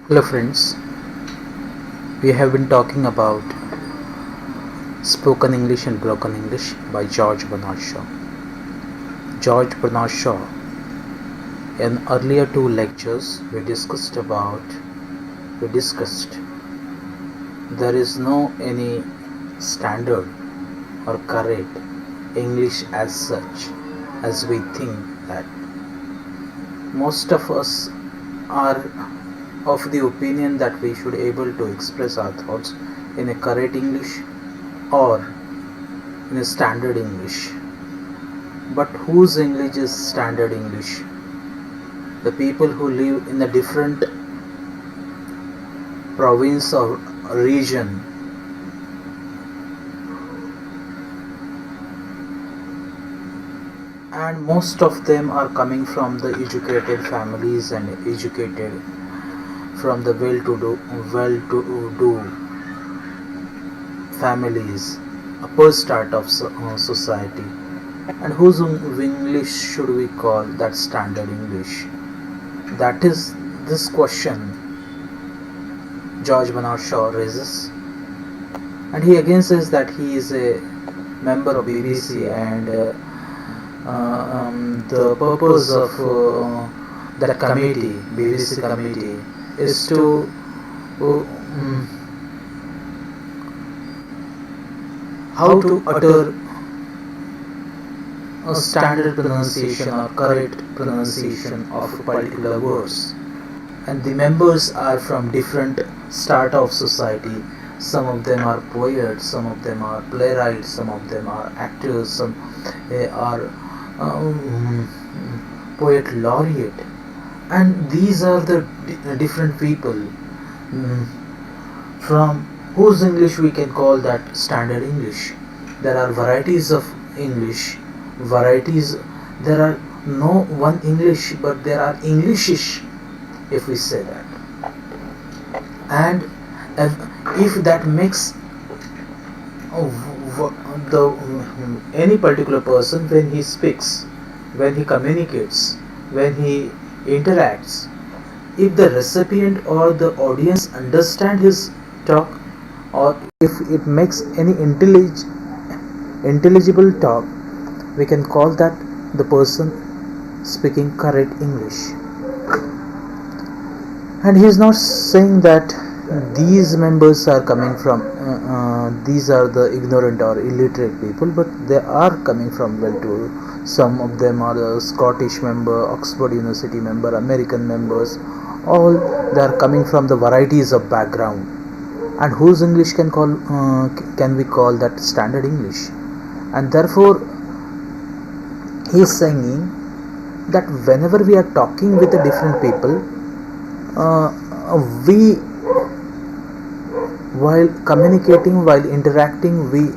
Hello friends, we have been talking about Spoken English and Broken English by George Bernard Shaw. George Bernard Shaw. In earlier two lectures we discussed there is no any standard or correct English as such as we think that. Most of us are of the opinion that we should able to express our thoughts in a correct English or in a standard English. But whose English is standard English? The people who live in a different province or region and most of them are coming from the educated families and educated from the well-to-do families, upper start of society. And whose English should we call that standard English? That is this question George Bernard Shaw raises, and he again says that he is a member of BBC and the purpose of that committee, BBC committee, is to how to utter a standard pronunciation or correct pronunciation of particular words. And the members are from different strata of society. Some of them are poets, some of them are playwrights, some of them are actors, some are poet laureate, and these are the different people from whose English we can call that standard English. There are varieties of English, there are no one English, but there are Englishish, if we say that. And if that makes any particular person, when he speaks, when he communicates, when he interacts, if the recipient or the audience understand his talk, or if it makes any intelligible talk, we can call that the person speaking correct English. And he is not saying that these members are coming from these are the ignorant or illiterate people, but they are coming from well-to-do. Some of them are the Scottish member, Oxford University member, American members. All they are coming from the varieties of background. And whose English can we call that standard English? And therefore he is saying that whenever we are talking with the different people, we, while communicating, while interacting, we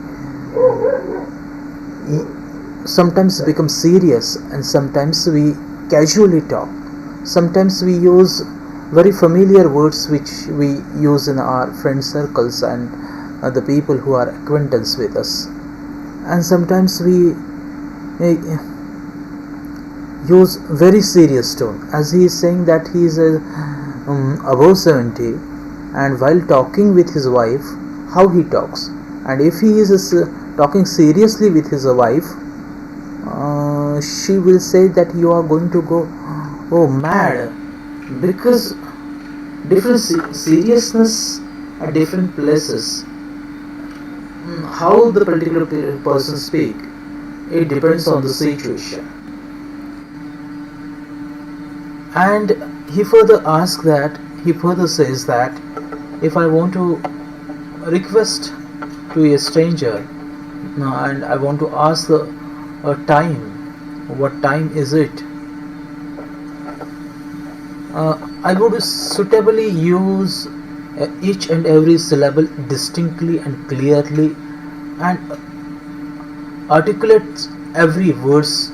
sometimes become serious, and sometimes we casually talk. Sometimes we use very familiar words which we use in our friend circles and the people who are acquaintance with us. And sometimes we use very serious tone, as he is saying that he is above 70, and while talking with his wife, how he talks. And if he is talking seriously with his wife, she will say that you are going to go mad, because different seriousness at different places. How the particular person speak, it depends on the situation. And he further says that if I want to request to a stranger and I want to ask a time, what time is it, I would suitably use each and every syllable distinctly and clearly, and articulate every verse.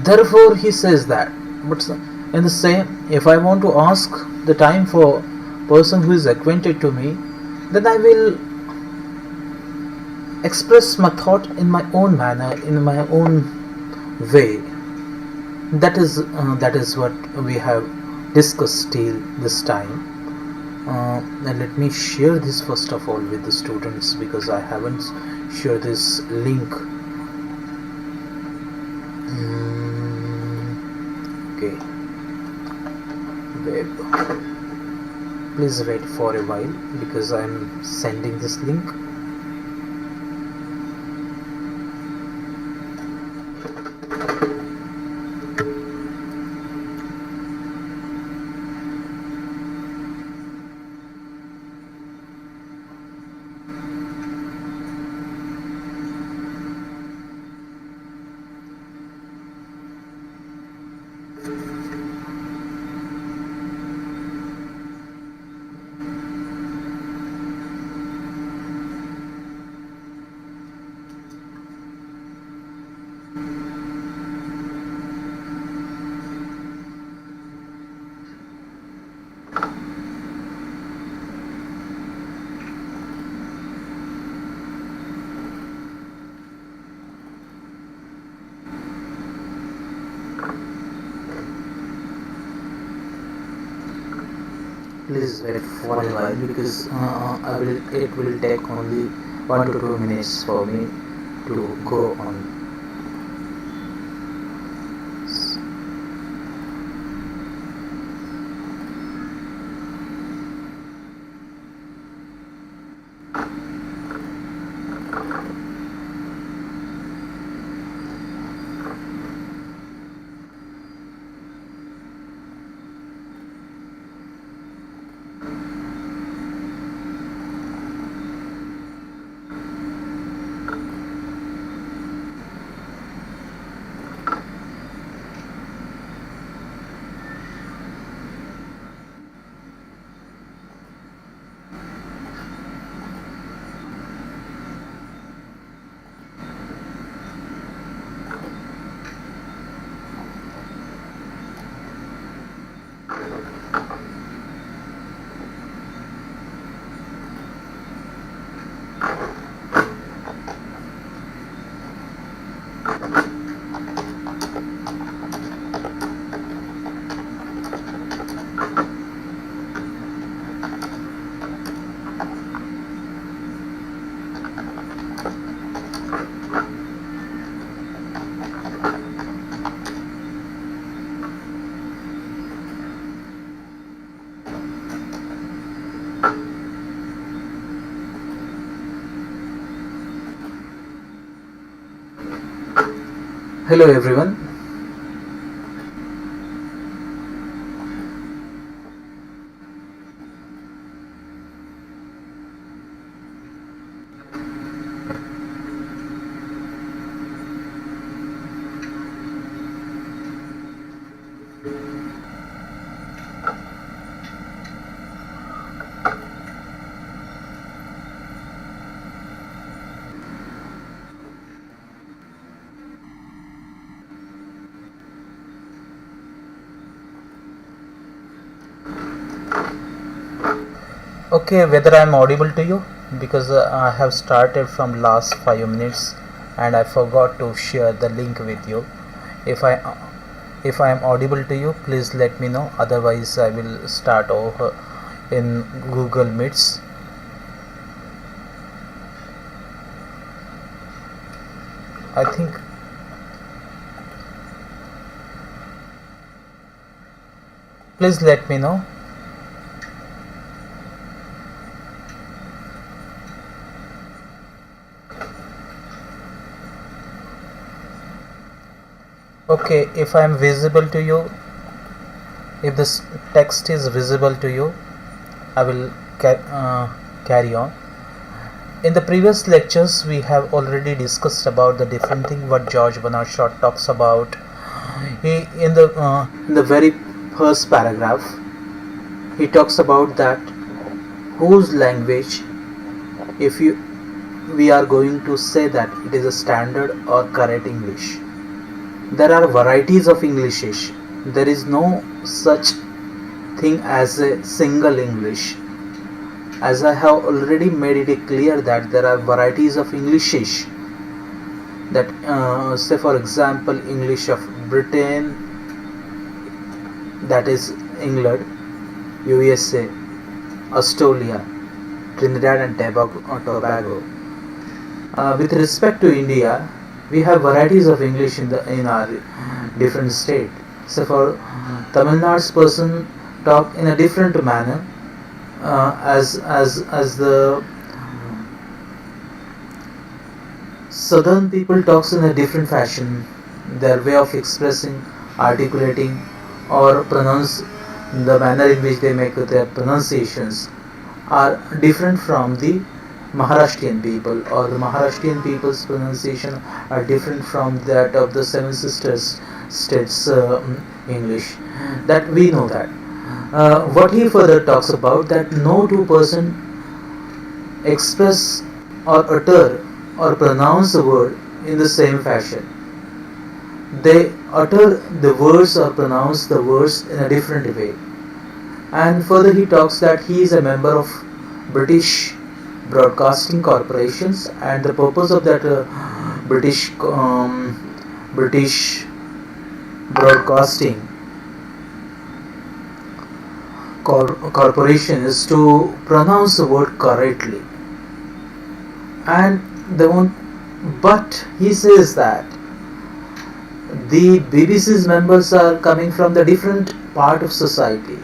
Therefore he says that. But in the same, if I want to ask the time for person who is acquainted to me, then I will express my thought in my own manner, in my own way. That is what we have discussed till this time. And let me share this first of all with the students, because I haven't shared this link. Okay, web. Please wait for a while because I am sending this link. Please wait for a while because it will take only 1 to 2 minutes for me to go on. Hello everyone. Okay, whether I am audible to you, because I have started from last 5 minutes and I forgot to share the link with you. If I am audible to you, please let me know, otherwise I will start over in Google Meets. I think please let me know. Okay, if I am visible to you, if this text is visible to you, I will carry on. In the previous lectures, we have already discussed about the different thing what George Bernard Shaw talks about. In the very first paragraph, he talks about that whose language, if we are going to say that it is a standard or correct English. There are varieties of Englishes. There is no such thing as a single English. As I have already made it clear that there are varieties of Englishes. That say for example English of Britain, that is England, USA, Australia, Trinidad and Tobago. With respect to India, we have varieties of English in our different state. So for Tamil Nadu's person talk in a different manner, as the southern people talks in a different fashion. Their way of expressing, articulating, or pronounce, the manner in which they make their pronunciations are different from the Maharashtrian people, or the Maharashtrian people's pronunciation are different from that of the Seven Sisters states English. That we know that. What he further talks about, that no two person express or utter or pronounce a word in the same fashion. They utter the words or pronounce the words in a different way. And further he talks that he is a member of British Broadcasting Corporations, and the purpose of that British Broadcasting Corporation is to pronounce the word correctly. And they won't, but he says that the BBC's members are coming from the different part of society.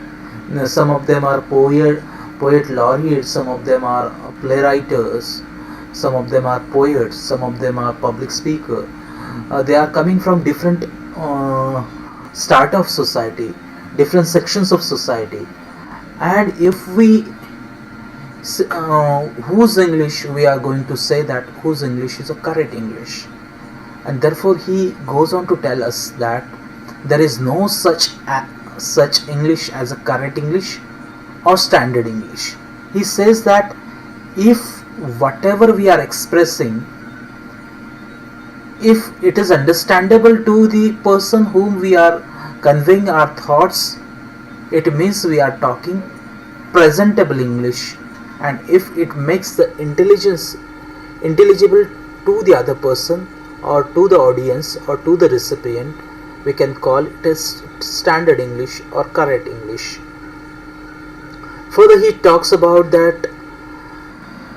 Some of them are poet laureates, some of them are playwriters, some of them are poets, some of them are public speaker. They are coming from different start of society, different sections of society. And if we whose English we are going to say that whose English is a correct English, and therefore he goes on to tell us that there is no such English as a correct English or standard English. He says that if whatever we are expressing, if it is understandable to the person whom we are conveying our thoughts, it means we are talking presentable English. And if it makes the intelligible to the other person, or to the audience, or to the recipient, we can call it as standard English or correct English. Further he talks about that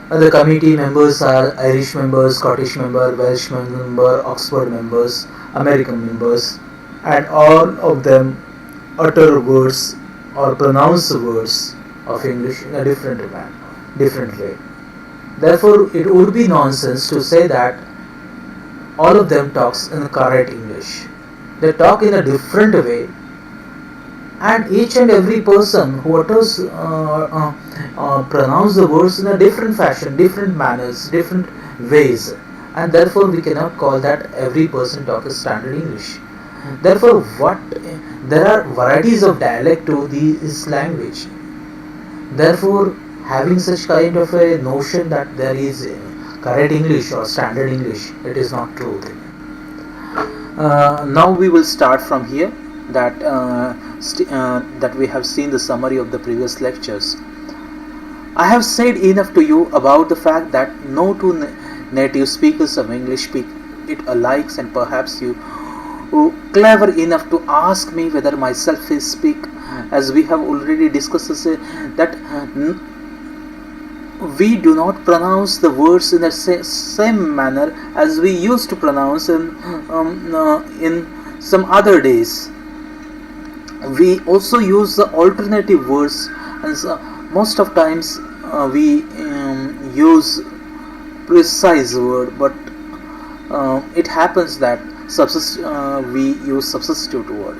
the committee members are Irish members, Scottish members, Welsh members, Oxford members, American members, and all of them utter words or pronounce words of English in a different way. Therefore, it would be nonsense to say that all of them talks in correct English. They talk in a different way, and each and every person who utters pronounce the words in a different fashion, different manners, different ways, and therefore we cannot call that every person talks standard English. Therefore, there are varieties of dialect to this language. Therefore, having such kind of a notion that there is correct English or standard English, it is not true. Now we will start from here, that that we have seen the summary of the previous lectures. I have said enough to you about the fact that no two native speakers of English speak it alike, and perhaps you clever enough to ask me whether myself is speak, as we have already discussed that we do not pronounce the words in the same manner as we used to pronounce in some other days. We also use the alternative words, and most of times we use precise word, but it happens that we use substitute word.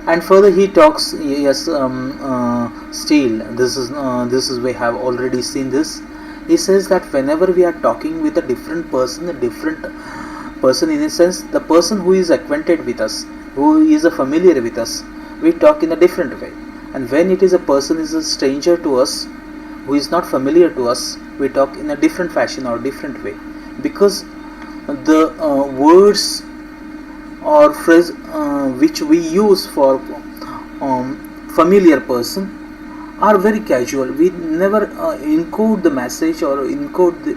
And further he talks, yes, still this is we have already seen this. He says that whenever we are talking with a different person in a sense, the person who is acquainted with us, who is familiar with us, we talk in a different way. And when it is a person is a stranger to us, who is not familiar to us, we talk in a different fashion or different way, because the words or phrase which we use for familiar person are very casual. We never encode the message or encode the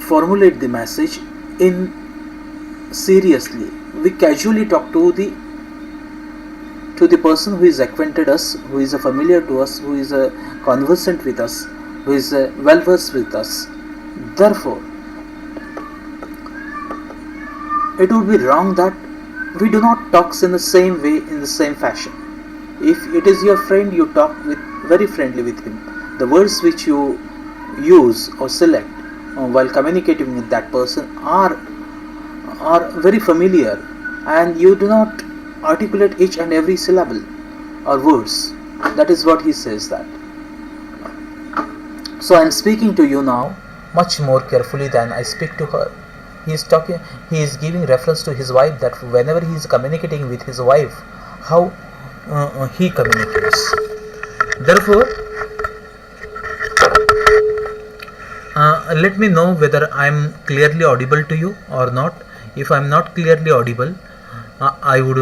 formulate the message in seriously. We casually talk to the person who is acquainted us, who is familiar to us, who is conversant with us, who is well versed with us. Therefore, it would be wrong that we do not talk in the same way, in the same fashion. If it is your friend, you talk with very friendly with him. The words which you use or select while communicating with that person are very familiar, and you do not articulate each and every syllable or words. That is what he says that. So I am speaking to you now much more carefully than I speak to her. He is giving reference to his wife, that whenever he is communicating with his wife, how he communicates. Therefore, let me know whether I am clearly audible to you or not. If I am not clearly audible, I would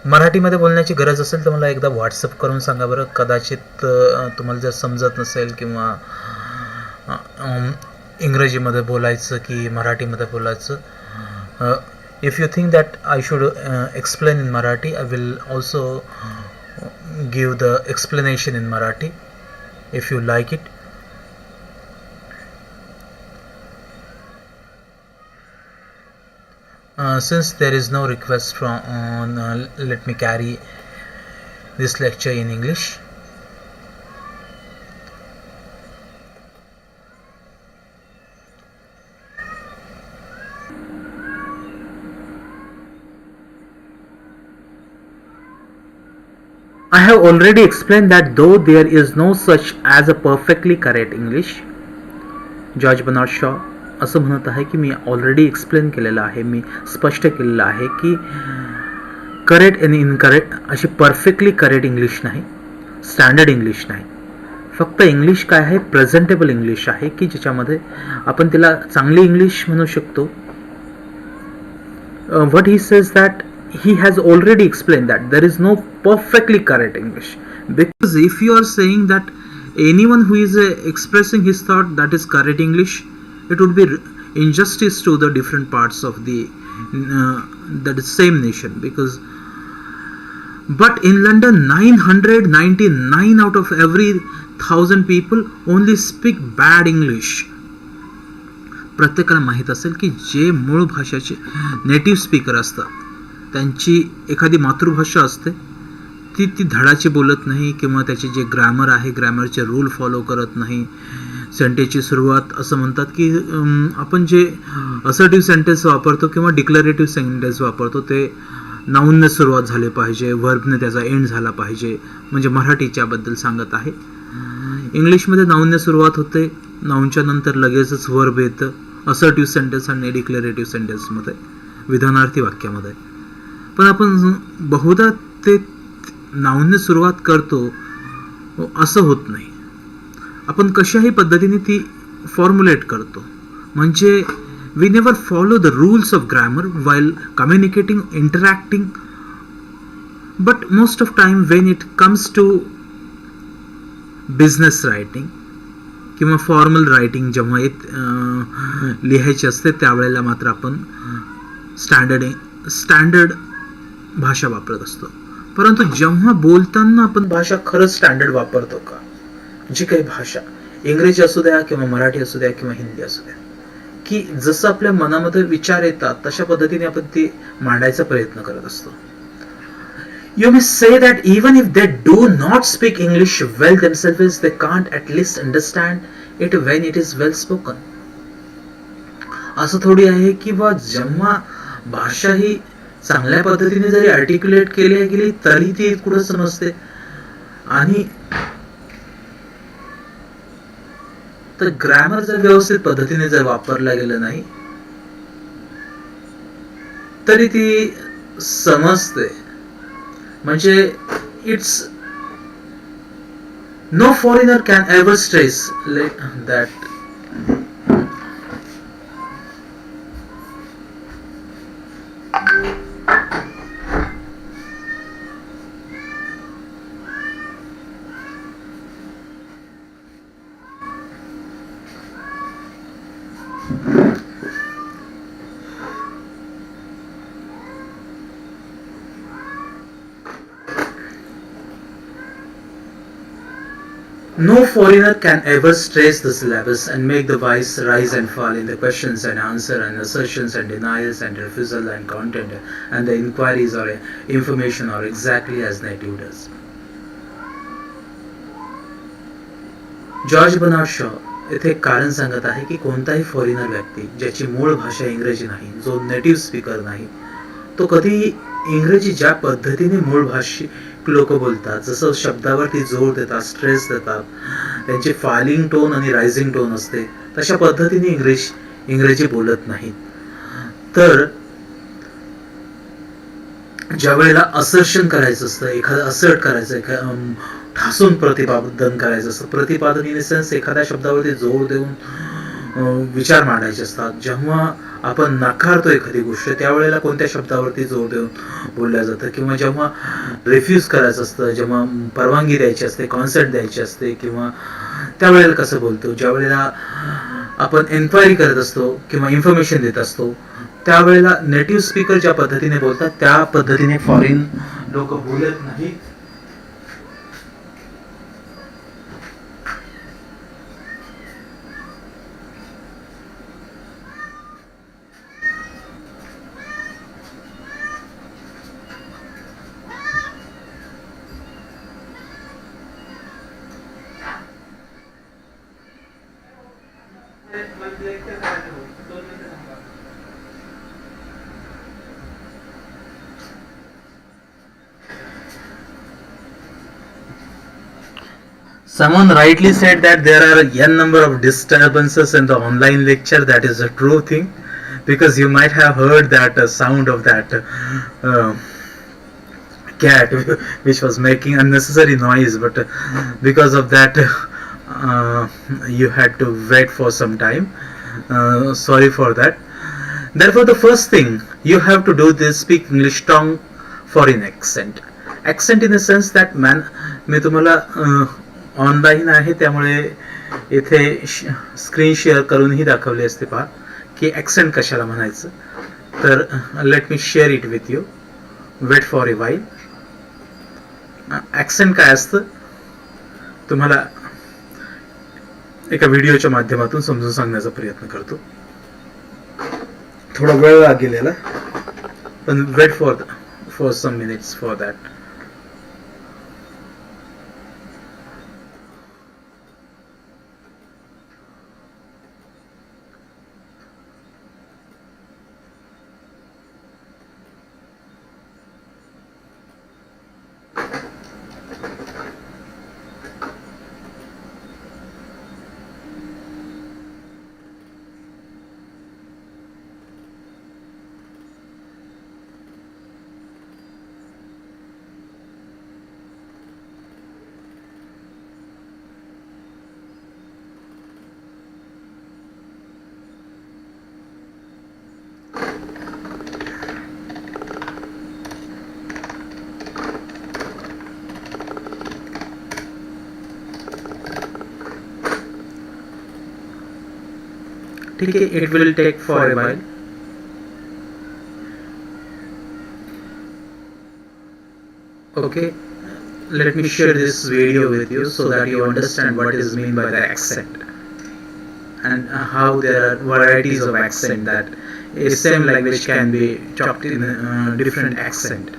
मराठीमध्ये बोलण्याची गरज असेल तर मला एकदा WhatsApp करून सांगा बरं. कदाचित तुम्हाला जर समजत नसेल किंवा इंग्रजीमध्ये बोलायचं की मराठीमध्ये बोलायचं. If you think that I should explain in Marathi, I will also give the explanation in Marathi if you like it. Since there is no request from let me carry this lecture in English. I have already explained that though there is no such as a perfectly correct English, George Bernard Shaw असं म्हणत आहे की मी already explain केलेलं आहे, मी स्पष्ट केलेलं आहे की करेक्ट आणि इनकरेक्ट अशी परफेक्टली करेक्ट इंग्लिश नाही, स्टँडर्ड इंग्लिश नाही. फक्त इंग्लिश काय आहे, प्रेझेंटेबल इंग्लिश आहे की ज्याच्यामध्ये आपण तिला चांगली इंग्लिश म्हणू शकतो. What he says that he has already explained that there is no perfectly correct English, because if you are saying that anyone who is expressing his thought that is correct English, it would be injustice to the different parts of the that is same nation. Because but in London 999 out of every 1000 people only speak bad English. प्रत्येकाला माहित असेल की जे मूळ भाषेचे native speaker असतात, त्यांची एखादी मातृभाषा असते, ती धडाची बोलत नाही किंवा त्याचे जे ग्रामर आहे ग्रामरचे रूल फॉलो करत नाही. सेंटेन्सची सुरुवात असं म्हणतात की आपण जे असर्टिव्ह सेंटेन्स वापरतो किंवा डिक्लरेटिव्ह सेंटेन्स वापरतो ते नाऊनने सुरुवात झाली पाहिजे, व्हर्बने त्याचा एंड झाला पाहिजे. म्हणजे मराठीच्याबद्दल सांगत आहे. इंग्लिशमध्ये नाऊनने सुरुवात होते, नाऊनच्या नंतर लगेचच व्हर्ब येतं असर्टिव्ह सेंटेन्स आणि डिक्लरेटिव्ह सेंटेन्समध्ये, विधानार्थी वाक्यामध्ये. पण आपण बहुधा ते नाऊनने सुरुवात करतो असं होत नाही. आपण कशाही पद्धतीने ती फॉर्म्युलेट करतो. म्हणजे we never follow the rules of grammar while communicating, interacting. But most of time when it comes to business writing किंवा फॉर्मल रायटिंग जेव्हा लिहायची असते त्यावेळेला मात्र आपण स्टँडर्ड भाषा वापरत असतो. परंतु जेव्हा बोलताना आपण भाषा खरंच स्टँडर्ड वापरतो का, जी काही भाषा इंग्रजी असू द्या किंवा मराठी असू द्या किंवा हिंदी असू द्या, की जसं आपल्या मनामध्ये विचार येतात तशा पद्धतीने आपण ती मांडायचा प्रयत्न करत असतो. You may say that even if they do not speak English well themselves, they can't at least understand it when it is well spoken. असं थोडी आहे की बा जेव्हा भाषा ही चांगल्या पद्धतीने जरी आर्टिक्युलेट केली गेली तरी ती कुठं समजते, आणि तर ग्रामर जर व्यवस्थित पद्धतीने जर वापरला गेलं नाही तरी ती समजते. म्हणजे it's no foreigner can ever stress that No foreigner can ever stretch the syllabus and make the voice rise and fall in the questions and answer and assertions and denials and refusal and content and the inquiries or information are exactly as native does. George Bernard Shaw येथे एक कारण सांगत आहे की कोणताही foreigner व्यक्ती ज्याची मूळ भाषा इंग्रजी नाही, जो नेटिव्ह स्पीकर नाही, तो कधी इंग्रजी ज्या पद्धतीने मूळ भाषिक लोक बोलतात, जसं शब्दावरती जोर देतात, स्ट्रेस देतात, त्यांची फॉलिंग टोन आणि रायझिंग टोन असते, तशा पद्धतीने इंग्रजी बोलत नाहीत. तर ज्या वेळेला असर्शन करायचं असतं, एखादं असर्ट करायचं, ठासून प्रतिपादन करायचं असतं, प्रतिपादन इन सेन्स एखाद्या शब्दावरती जोर देऊन विचार मांडायचे असतात. जेव्हा आपण नाकारतो एखादी गोष्ट, त्यावेळेला कोणत्या शब्दावरती जोर देऊन बोलल्या जातं, किंवा जेव्हा रिफ्यूज करायचं असतं, जेव्हा परवानगी द्यायची असते, कॉन्सेंट द्यायची असते, किंवा त्यावेळेला कसं बोलतो, ज्या वेळेला आपण एन्क्वायरी करत असतो किंवा इन्फॉर्मेशन देत असतो, त्यावेळेला नेटिव्ह स्पीकर ज्या पद्धतीने बोलतात त्या पद्धतीने फॉरेन लोक बोलत नाही. Someone rightly said that there are n number of disturbances in the online lecture. That is a true thing, because you might have heard that sound of that cat which was making unnecessary noise, but because of that you had to wait for some time. Sorry for that. Therefore, the first thing you have to do is speak English strong foreign accent. Accent in the sense that मी तुम्हाला online आहे त्यामुळे इथे screen share करूनही दाखवली असते पहा की accent कशाला म्हणायचं. तर let me share it with you. Wait for a while. Accent काय असतं तुम्हाला एका व्हिडिओच्या माध्यमातून समजून सांगण्याचा प्रयत्न करतो. थोडा वेळ लागेल, पण wait for some minutes for that. ठीक है, it will take for a while. Okay, let me share this video with you so that you understand what is meant by the accent and how there are varieties of accent, that a same language can be talked in a different accent.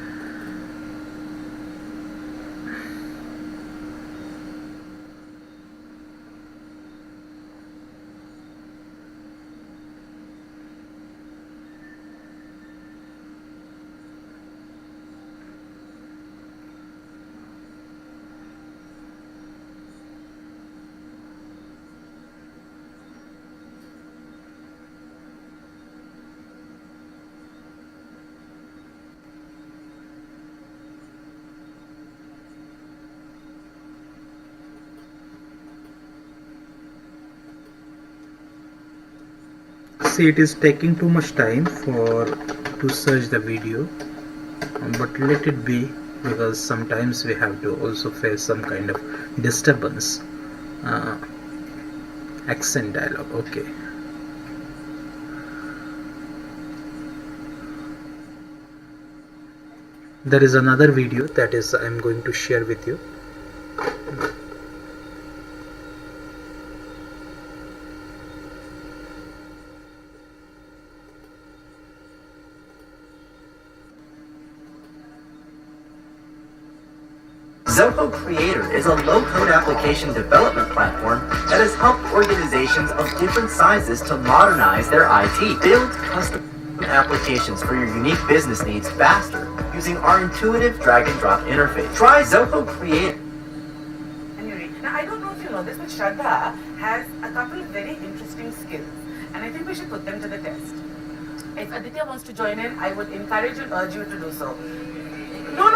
See, it is taking too much time to search the video, but let it be, because sometimes we have to also face some kind of disturbance. Accent dialogue. Okay. There is another video that is I am going to share with you. Zoho Creator is a low-code application development platform that has helped organizations of different sizes to modernize their IT. Build custom applications for your unique business needs faster using our intuitive drag-and-drop interface. Try Zoho Creator. Now, I don't know if you know this, but Shraddha has a couple of very interesting skills, and I think we should put them to the test. If Aditya wants to join in, I would encourage and urge you to do so. No,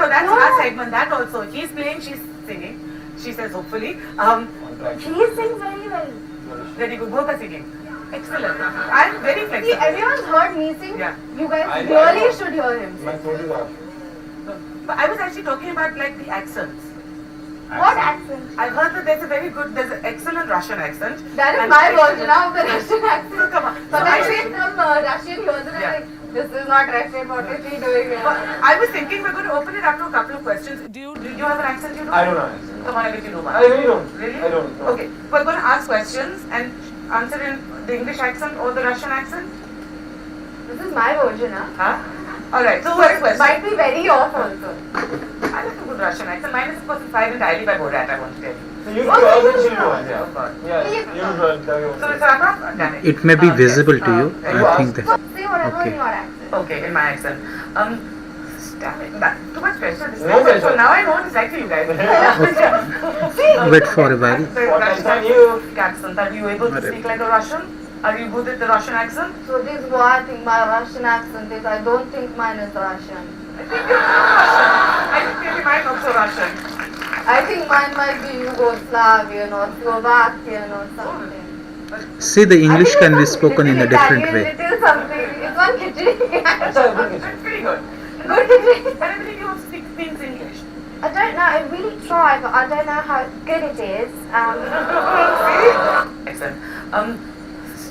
that's our segment, that also. He's playing, she's singing. She says, hopefully. He sings very well. Very good. Both are singing. Excellent. I'm very flexible. See, everyone's heard me sing. Yeah. You guys really should hear him sing. But I was actually talking about like the accents. What accent? I've heard that there's an excellent Russian accent. That is And my excellent- version of the Russian accent. So come on. But So I I say say- from Russian, he was like, this is not Russian, what is he doing here? I was thinking we're going to open it up to a couple of questions. Do you have an accent you know? I don't know accent. Come on, I'll let you know one. I really don't. Really? I don't. No. Okay, we're going to ask questions and answer in the English accent or the Russian accent. This is my version, huh? Huh? Alright, so first question. Might be very off also. I like a good Russian accent. Mine is of course inspired entirely by Borat, I want to tell you. So you do all the chill ones, Yeah, yeah. of course. Yeah, you should tell you. So I've done it. It may be Yes. visible to you. you I think ask. that. Say whatever Okay. in your accent. Okay, in my accent. Damn it. Too much pressure. This No accent. pressure. So now I know what it's like for you guys. Wait for a while. The What Russian accent you? accent. Are you able to speak like a Russian? Are you good at the Russian accent? So this is what I think my Russian accent is. I don't think mine is Russian. I think you're Russian. I think maybe mine not so Russian. I think mine might be Yugoslavian or Slovakian or something. See, the English can be spoken in a different Italian, way. Little something. It's one khichdi. That's a good kitchen. That's pretty good. Good khichdi. But I believe you also speak things English. I don't know. I really try, but I don't know how good it is. Excellent.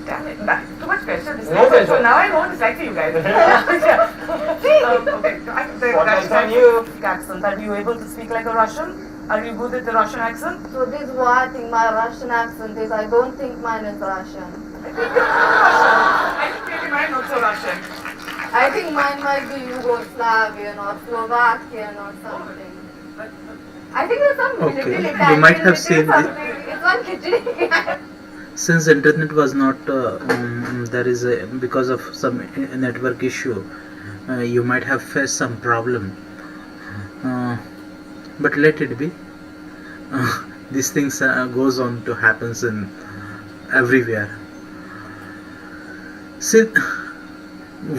Damn it. Too much pressure. This No pressure. So now I know what it's like for you guys. Okay. The What Russian accent you? accent. Are you able to speak like a Russian? Are you good at the Russian accent? So this is what I think my Russian accent is. I don't think mine is Russian. I think you're Russian. I think maybe mine not so Russian. I think mine might be Yugoslavian or Slovakian or something. I think there's some Okay. little You Italian, might have little seen the- something. It's one khichdi. Since internet was not there is a because of some network issue, you might have faced some problem, but let it be. These things goes on to happens in everywhere. See,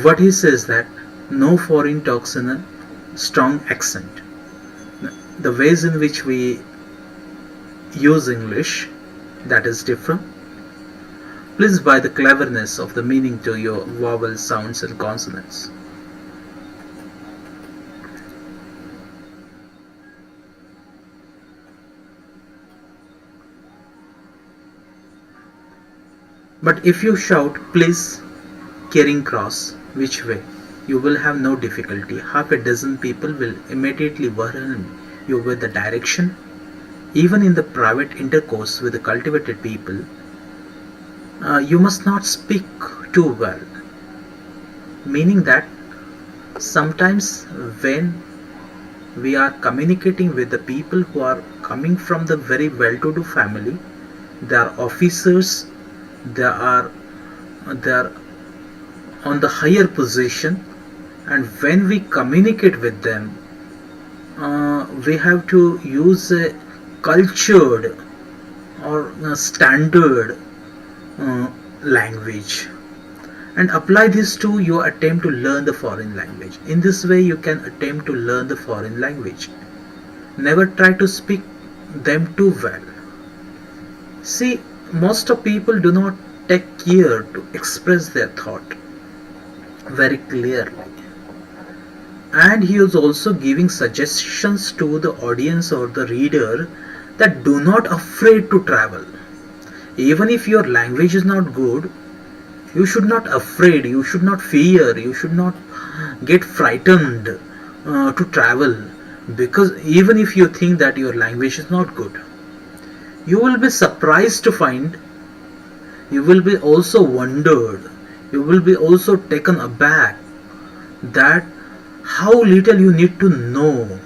what he says that no foreign talks in a strong accent. The ways in which we use English, that is different. Please buy the cleverness of the meaning to your vowel sounds and consonants. But if you shout, please, Caring Cross, which way? You will have no difficulty. Half a dozen people will immediately warn you with the direction. Even in the private intercourse with the cultivated people, you must not speak too well. Meaning that sometimes when we are communicating with the people who are coming from the very well-to-do family, they are officers, they are on the higher position, and when we communicate with them, we have to use a cultured or a standard language and apply this to your attempt to learn the foreign language. In this way you can attempt to learn the foreign language. Never try to speak them too well. See, most of people do not take care to express their thought very clearly. And he is also giving suggestions to the audience or the reader that do not afraid to travel. Even if your language is not good, you should not afraid, you should not fear, you should not get frightened to travel, because even if you think that your language is not good, you will be surprised to find, you will be also wondered, you will be also taken aback that how little you need to know.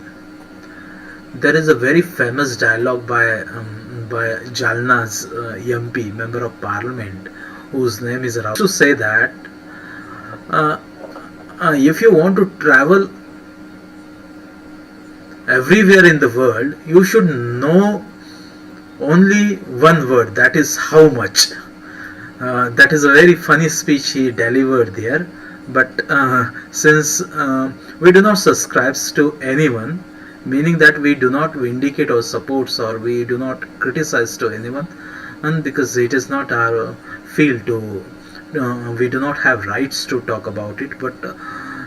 there is a very famous dialogue by Jalna's MP, member of parliament, whose name is Rao, to say that uh, if you want to travel everywhere in the world, you should know only one word, that is how much. That is a very funny speech he delivered there. But since we do not subscribe to anyone, meaning that we do not vindicate our supports or we do not criticize to anyone, and because it is not our field to, we do not have rights to talk about it. But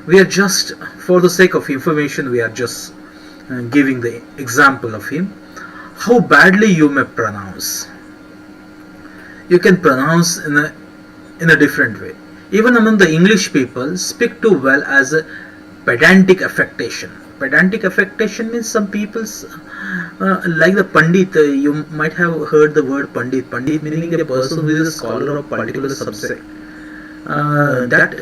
we are just, for the sake of information, we are just giving the example of him. How badly you may pronounce. You can pronounce in a different way. Even among the English people, speak too well as a pedantic affectation. Pedantic affectation means some people's, like the Pandit, you might have heard the word Pandit. Pandit meaning a person who is a scholar of a particular subject. That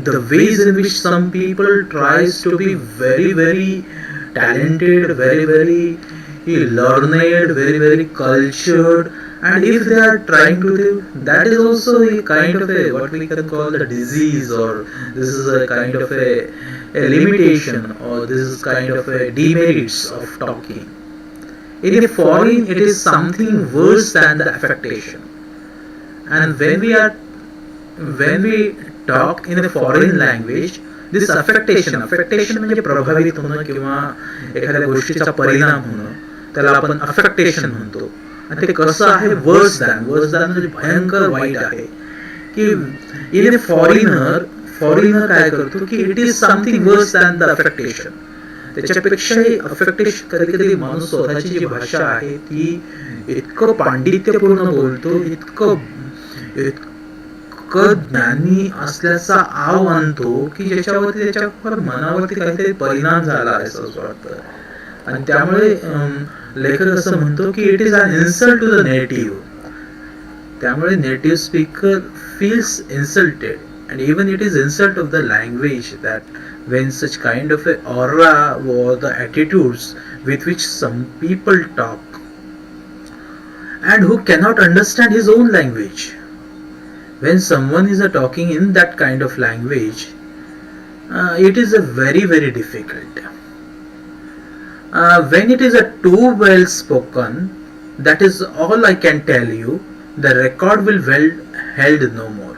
the ways in which some people tries to be very, very talented, very, very learned, very, very cultured, and if they are trying to do, that is also a kind of a, what we can call a disease, or this is a kind of a limitation, or this is kind of a demerits of talking. In a foreign, it is something worse than the affectation. And when we talk in a foreign language, this affectation म्हणजे प्रभावित होणं किंवा एखाद्या गोष्टीचा परिणाम होणं, त्याला आपण अफेक्टेशन म्हणतो. आणि ते कसं आहे, वर्स दॅन म्हणजे भयंकर वाईट आहे. की इन ए फॉरेनर काय करतो की it is something worse than the affectation. त्याच्यापेक्षाही अफेक्टेशन, कधी कधी माणूस स्वतःची जी भाषा आहे ती इतकं पांडित्यपूर्ण बोलतो, इतकं ज्ञानी असल्याचा आव आणतो की ज्याच्यावरती त्याच्या मनावरती काहीतरी परिणाम झाला आहे असं वाटतं. आणि त्यामुळे लेखक असं म्हणतो की it is an insult to the native. त्यामुळे native speaker feels insulted, and even it is insult of the language that when such kind of a aura or the attitudes with which some people talk and who cannot understand his own language. When someone is talking in that kind of language, it is a very, very difficult. When it is a too well spoken, that is all I can tell you. The record will well held no more.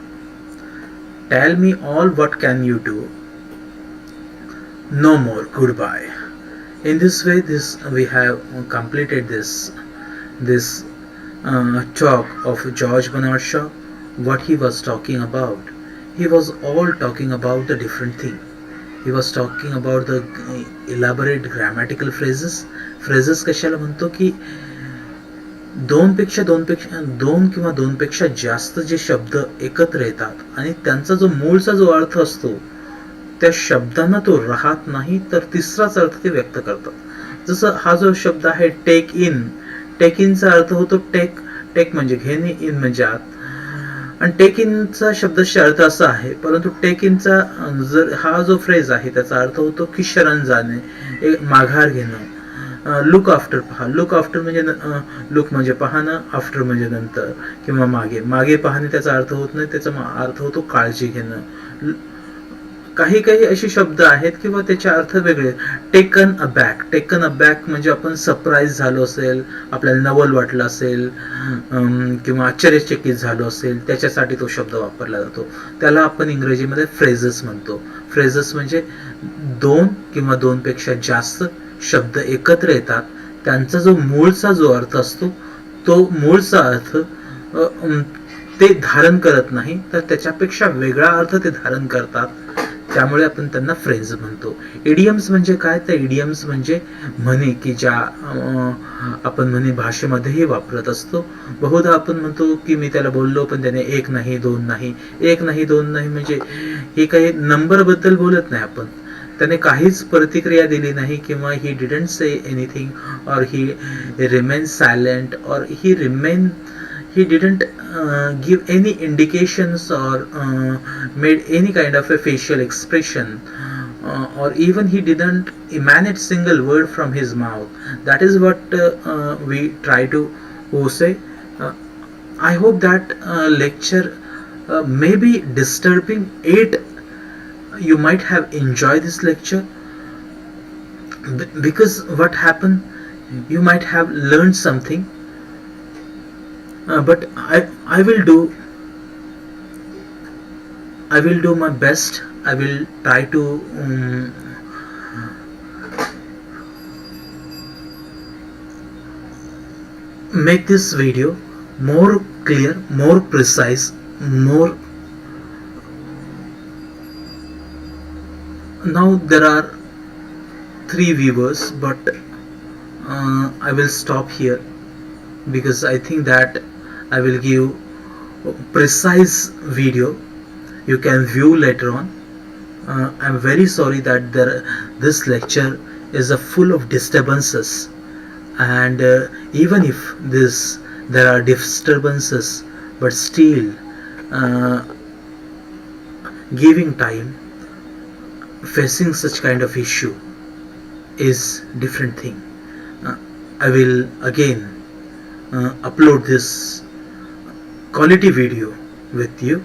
Tell me all, what can you do? No more. Goodbye. In this way, we have completed this talk of George Bernard Shaw. What he was talking about, he was all talking about the different thing. He was talking about the elaborate grammatical phrases कशाला म्हणतो की दोन किंवा दोनपेक्षा जास्त जे शब्द एकत्र येतात आणि त्यांचा जो मूळचा जो अर्थ असतो त्या शब्दांना तो राहत नाही, तर तिसराच अर्थ ते व्यक्त करतात. जसं हा जो शब्द आहे टेक इनचा अर्थ होतो टेक म्हणजे घेणे, इन म्हणजे आत. आणि टेक इनचा शब्दशः अर्थ असा आहे, परंतु टेक इनचा जर हा जो फ्रेज आहे त्याचा अर्थ होतो की शरण जाणे, माघार घेणं. लुक आफ्टर पहा, लुक आफ्टर म्हणजे लुक म्हणजे पाहणं, आफ्टर म्हणजे नंतर किंवा मागे पाहणे त्याचा अर्थ होत नाही, त्याचा अर्थ होतो काळजी घेणं. काही असे शब्द आहेत किंवा त्याचे अर्थ वेगळे. टेकन अबॅक म्हणजे आपण सरप्राईज झालो असेल, आपल्याला नवल वाटलं असेल किंवा आश्चर्यचकित झालो असेल, त्याच्यासाठी तो शब्द वापरला जातो. त्याला आपण इंग्रजीमध्ये फ्रेजेस म्हणतो. फ्रेजेस म्हणजे दोन किंवा दोनपेक्षा जास्त शब्द एकत्र येतात, त्यांचा जो मूळचा जो अर्थ असतो तो मूळचा अर्थ ते धारण करत नाही, तर त्याच्यापेक्षा वेगळा अर्थ ते धारण करतात. त्यामुळे आपण त्यांना फ्रेज म्हणतो. इडियम्स म्हणजे काय, तर इडियम्स म्हणजे म्हणी की ज्या आपण म्हणी भाषेमध्येही वापरत असतो. बहुधा आपण म्हणतो की मी त्याला बोललो पण त्याने एक नाही दोन नाही म्हणजे हे काही नंबर बद्दल बोलत नाही आपण, त्याने काहीच प्रतिक्रिया दिली नाही किंवा ही डिडंट से एनिथिंग और ही रिमेन सायलेंट और he didn't give any indications or made any kind of a facial expression or even he didn't emanate single word from his mouth. That is what we try to say. Uh, I hope that lecture may be disturbing. You might have enjoyed this lecture because what happened, you might have learned something. But I will do my best. I will try to make this video more clear, more precise, more. Now there are 3 viewers, but I will stop here because I think that I will give precise video you can view later on. I'm very sorry that this lecture is full of disturbances, and even if there are disturbances, but still giving time facing such kind of issue is different thing. I will again upload this quality video with you.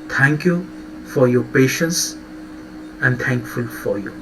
Thank you for your patience. I'm thankful for you.